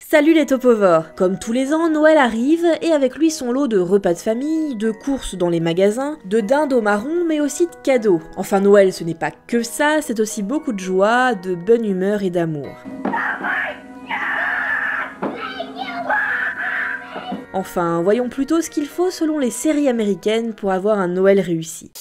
Salut les topovores! Comme tous les ans, Noël arrive et avec lui son lot de repas de famille, de courses dans les magasins, de dindes au marron mais aussi de cadeaux. Enfin Noël ce n'est pas que ça, c'est aussi beaucoup de joie, de bonne humeur et d'amour. Enfin, voyons plutôt ce qu'il faut selon les séries américaines pour avoir un Noël réussi.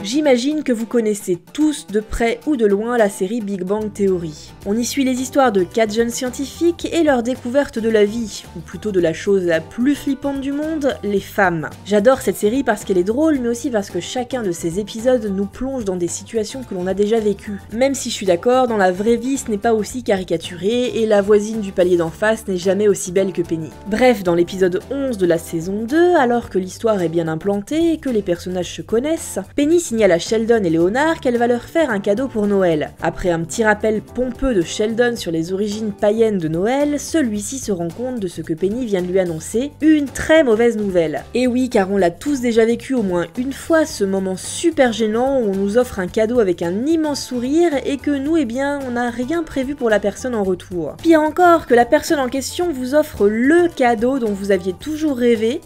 J'imagine que vous connaissez tous de près ou de loin la série Big Bang Theory. On y suit les histoires de 4 jeunes scientifiques et leur découverte de la vie, ou plutôt de la chose la plus flippante du monde, les femmes. J'adore cette série parce qu'elle est drôle, mais aussi parce que chacun de ces épisodes nous plonge dans des situations que l'on a déjà vécues. Même si je suis d'accord, dans la vraie vie ce n'est pas aussi caricaturé, et la voisine du palier d'en face n'est jamais aussi belle que Penny. Bref, dans l'épisode 11 de la saison 2, alors que l'histoire est bien implantée et que les personnages se connaissent, Penny signale à Sheldon et Leonard qu'elle va leur faire un cadeau pour Noël. Après un petit rappel pompeux de Sheldon sur les origines païennes de Noël, celui-ci se rend compte de ce que Penny vient de lui annoncer, une très mauvaise nouvelle. Et oui, car on l'a tous déjà vécu au moins une fois, ce moment super gênant où on nous offre un cadeau avec un immense sourire et que nous, on n'a rien prévu pour la personne en retour. Pire encore, que la personne en question vous offre le cadeau dont vous aviez toujours rêvé,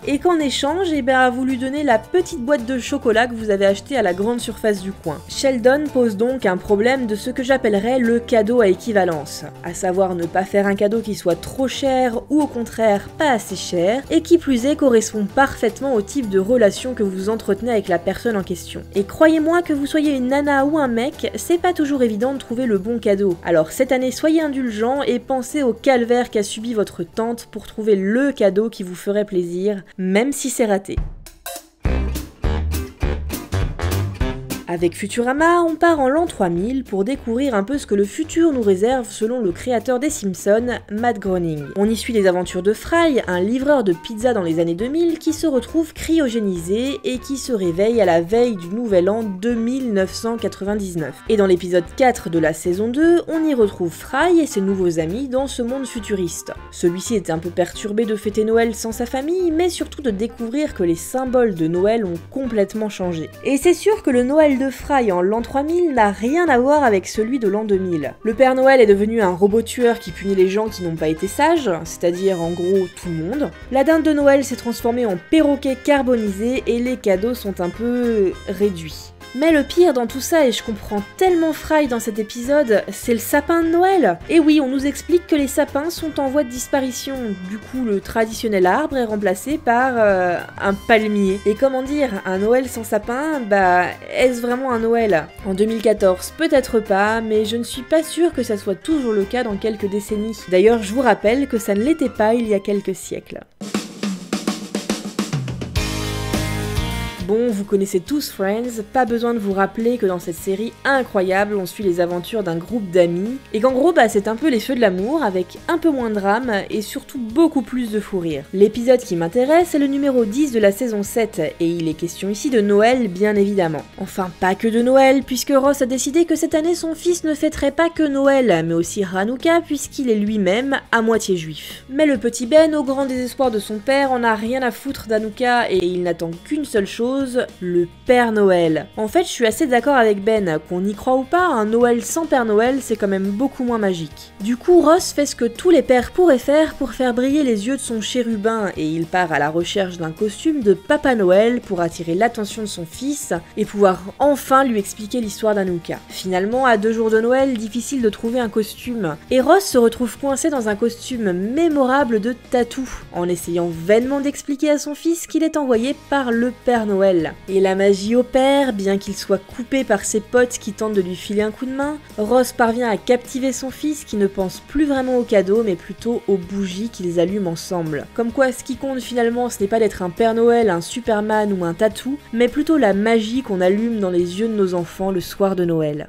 et qu'en échange, a voulu donner la petite boîte de chocolat que vous avez acheté à la grande surface du coin. Sheldon pose donc un problème de ce que j'appellerais le cadeau à équivalence, à savoir ne pas faire un cadeau qui soit trop cher ou au contraire pas assez cher, et qui plus est correspond parfaitement au type de relation que vous entretenez avec la personne en question. Et croyez-moi que vous soyez une nana ou un mec, c'est pas toujours évident de trouver le bon cadeau. Alors cette année soyez indulgents et pensez au calvaire qu'a subi votre tante pour trouver le cadeau qui vous ferait plaisir, même si c'est raté. Avec Futurama, on part en l'an 3000 pour découvrir un peu ce que le futur nous réserve selon le créateur des Simpsons, Matt Groening. On y suit les aventures de Fry, un livreur de pizza dans les années 2000 qui se retrouve cryogénisé et qui se réveille à la veille du nouvel an 2999. Et dans l'épisode 4 de la saison 2, on y retrouve Fry et ses nouveaux amis dans ce monde futuriste. Celui-ci était un peu perturbé de fêter Noël sans sa famille, mais surtout de découvrir que les symboles de Noël ont complètement changé. Et c'est sûr que le Noël de Fry en l'an 3000 n'a rien à voir avec celui de l'an 2000. Le Père Noël est devenu un robot tueur qui punit les gens qui n'ont pas été sages, c'est-à-dire en gros tout le monde. La dinde de Noël s'est transformée en perroquet carbonisé et les cadeaux sont un peu réduits. Mais le pire dans tout ça, et je comprends tellement Fry dans cet épisode, c'est le sapin de Noël. Et oui, on nous explique que les sapins sont en voie de disparition, du coup le traditionnel arbre est remplacé par un palmier. Et comment dire, un Noël sans sapin, est-ce vraiment un Noël? En 2014, peut-être pas, mais je ne suis pas sûre que ça soit toujours le cas dans quelques décennies. D'ailleurs, je vous rappelle que ça ne l'était pas il y a quelques siècles. Bon, vous connaissez tous Friends, pas besoin de vous rappeler que dans cette série incroyable, on suit les aventures d'un groupe d'amis, et qu'en gros, c'est un peu les feux de l'amour, avec un peu moins de drame, et surtout beaucoup plus de fou rire. L'épisode qui m'intéresse est le numéro 10 de la saison 7, et il est question ici de Noël, bien évidemment. Enfin, pas que de Noël, puisque Ross a décidé que cette année son fils ne fêterait pas que Noël, mais aussi Hanouka, puisqu'il est lui-même à moitié juif. Mais le petit Ben, au grand désespoir de son père, en a rien à foutre d'Hanouka, et il n'attend qu'une seule chose, le Père Noël. En fait, je suis assez d'accord avec Ben, qu'on y croit ou pas, un Noël sans Père Noël, c'est quand même beaucoup moins magique. Du coup, Ross fait ce que tous les pères pourraient faire pour faire briller les yeux de son chérubin, et il part à la recherche d'un costume de Papa Noël pour attirer l'attention de son fils, et pouvoir enfin lui expliquer l'histoire d'Hanouka. Finalement, à 2 jours de Noël, difficile de trouver un costume, et Ross se retrouve coincé dans un costume mémorable de tatou, en essayant vainement d'expliquer à son fils qu'il est envoyé par le Père Noël. Et la magie opère, bien qu'il soit coupé par ses potes qui tentent de lui filer un coup de main, Ross parvient à captiver son fils qui ne pense plus vraiment au cadeau mais plutôt aux bougies qu'ils allument ensemble. Comme quoi ce qui compte finalement ce n'est pas d'être un Père Noël, un Superman ou un tatou, mais plutôt la magie qu'on allume dans les yeux de nos enfants le soir de Noël.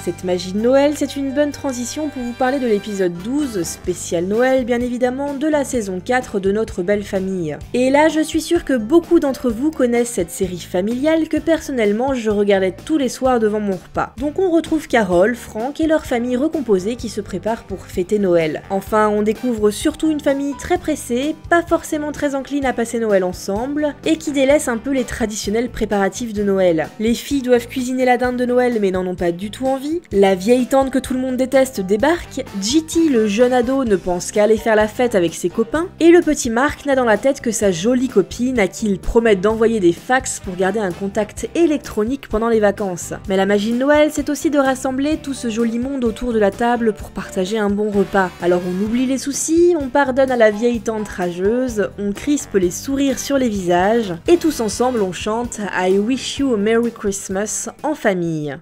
Cette magie de Noël, c'est une bonne transition pour vous parler de l'épisode 12, spécial Noël bien évidemment, de la saison 4 de Notre Belle Famille. Et là, je suis sûre que beaucoup d'entre vous connaissent cette série familiale que personnellement je regardais tous les soirs devant mon repas. Donc on retrouve Carol, Frank et leur famille recomposée qui se préparent pour fêter Noël. Enfin, on découvre surtout une famille très pressée, pas forcément très encline à passer Noël ensemble, et qui délaisse un peu les traditionnels préparatifs de Noël. Les filles doivent cuisiner la dinde de Noël mais n'en ont pas du tout envie, la vieille tante que tout le monde déteste débarque, JT, le jeune ado, ne pense qu'à aller faire la fête avec ses copains, et le petit Mark n'a dans la tête que sa jolie copine à qui il promet d'envoyer des fax pour garder un contact électronique pendant les vacances. Mais la magie de Noël, c'est aussi de rassembler tout ce joli monde autour de la table pour partager un bon repas. Alors on oublie les soucis, on pardonne à la vieille tante rageuse, on crispe les sourires sur les visages, et tous ensemble on chante I Wish You a Merry Christmas en famille.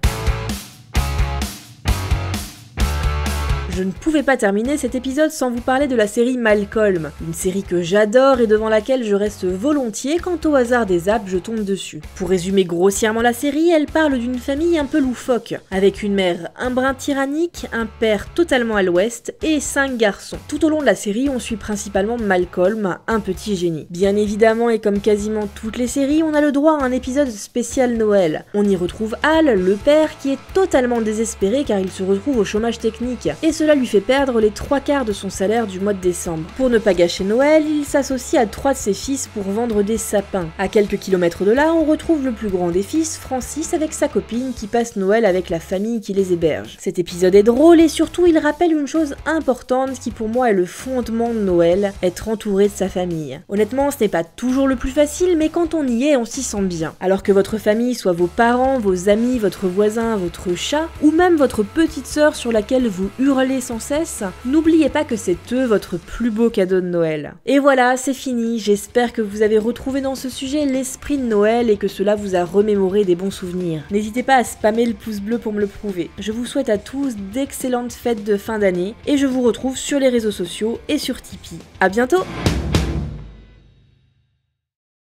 Je ne pouvais pas terminer cet épisode sans vous parler de la série Malcolm, une série que j'adore et devant laquelle je reste volontiers quand au hasard des apps je tombe dessus. Pour résumer grossièrement la série, elle parle d'une famille un peu loufoque, avec une mère un brin tyrannique, un père totalement à l'ouest et 5 garçons. Tout au long de la série, on suit principalement Malcolm, un petit génie. Bien évidemment et comme quasiment toutes les séries, on a le droit à un épisode spécial Noël. On y retrouve Al, le père, qui est totalement désespéré car il se retrouve au chômage technique, et cela lui fait perdre les 3/4 de son salaire du mois de décembre. Pour ne pas gâcher Noël, il s'associe à 3 de ses fils pour vendre des sapins. À quelques kilomètres de là, on retrouve le plus grand des fils, Francis, avec sa copine qui passe Noël avec la famille qui les héberge. Cet épisode est drôle et surtout il rappelle une chose importante qui pour moi est le fondement de Noël, être entouré de sa famille. Honnêtement, ce n'est pas toujours le plus facile, mais quand on y est, on s'y sent bien. Alors que votre famille soit vos parents, vos amis, votre voisin, votre chat, ou même votre petite sœur sur laquelle vous hurlez sans cesse, n'oubliez pas que c'est eux votre plus beau cadeau de Noël. Et voilà, c'est fini, j'espère que vous avez retrouvé dans ce sujet l'esprit de Noël et que cela vous a remémoré des bons souvenirs. N'hésitez pas à spammer le pouce bleu pour me le prouver. Je vous souhaite à tous d'excellentes fêtes de fin d'année et je vous retrouve sur les réseaux sociaux et sur Tipeee. À bientôt!